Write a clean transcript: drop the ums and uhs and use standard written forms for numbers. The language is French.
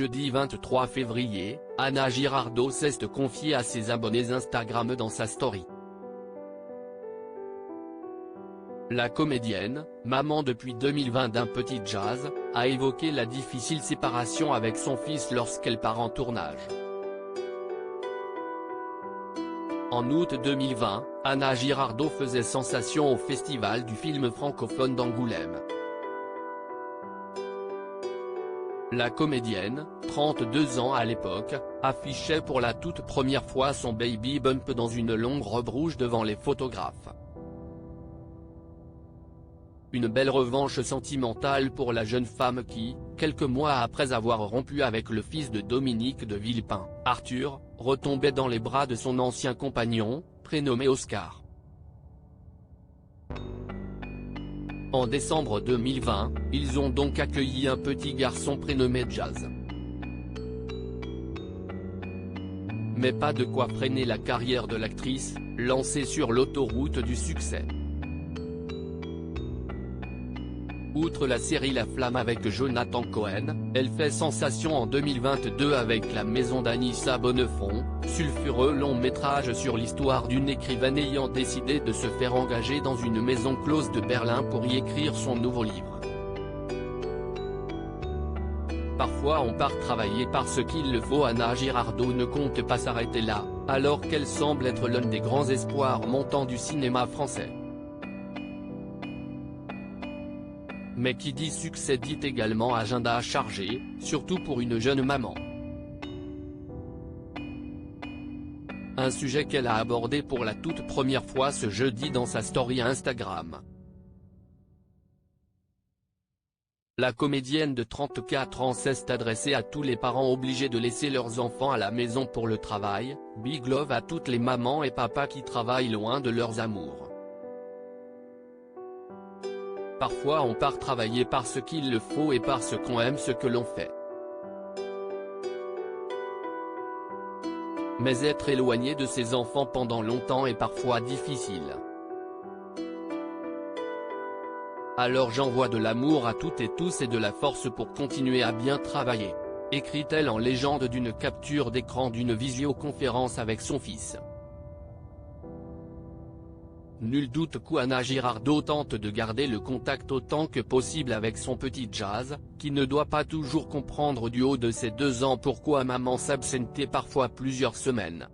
Jeudi 23 février, Anna Girardot s'est confiée à ses abonnés Instagram dans sa story. La comédienne, maman depuis 2020 d'un petit Jazz, a évoqué la difficile séparation avec son fils lorsqu'elle part en tournage. En août 2020, Anna Girardot faisait sensation au Festival du film francophone d'Angoulême. La comédienne, 32 ans à l'époque, affichait pour la toute première fois son baby bump dans une longue robe rouge devant les photographes. Une belle revanche sentimentale pour la jeune femme qui, quelques mois après avoir rompu avec le fils de Dominique de Villepin, Arthur, retombait dans les bras de son ancien compagnon, prénommé Oscar. En décembre 2020, ils ont donc accueilli un petit garçon prénommé Jazz. Mais pas de quoi freiner la carrière de l'actrice, lancée sur l'autoroute du succès. Outre la série La Flamme avec Jonathan Cohen, elle fait sensation en 2022 avec La Maison d'Anissa Bonnefond, sulfureux long métrage sur l'histoire d'une écrivaine ayant décidé de se faire engager dans une maison close de Berlin pour y écrire son nouveau livre. Parfois on part travailler parce qu'il le faut. Anna Girardot ne compte pas s'arrêter là, alors qu'elle semble être l'un des grands espoirs montants du cinéma français. Mais qui dit succès dit également agenda chargé, surtout pour une jeune maman. Un sujet qu'elle a abordé pour la toute première fois ce jeudi dans sa story Instagram. La comédienne de 34 ans s'est adressée à tous les parents obligés de laisser leurs enfants à la maison pour le travail, big love à toutes les mamans et papas qui travaillent loin de leurs amours. Parfois on part travailler parce qu'il le faut et parce qu'on aime ce que l'on fait. Mais être éloigné de ses enfants pendant longtemps est parfois difficile. Alors j'envoie de l'amour à toutes et tous et de la force pour continuer à bien travailler, écrit-elle en légende d'une capture d'écran d'une visioconférence avec son fils. Nul doute qu'Anna Girardot tente de garder le contact autant que possible avec son petit Jazz, qui ne doit pas toujours comprendre du haut de ses 2 ans pourquoi maman s'absentait parfois plusieurs semaines.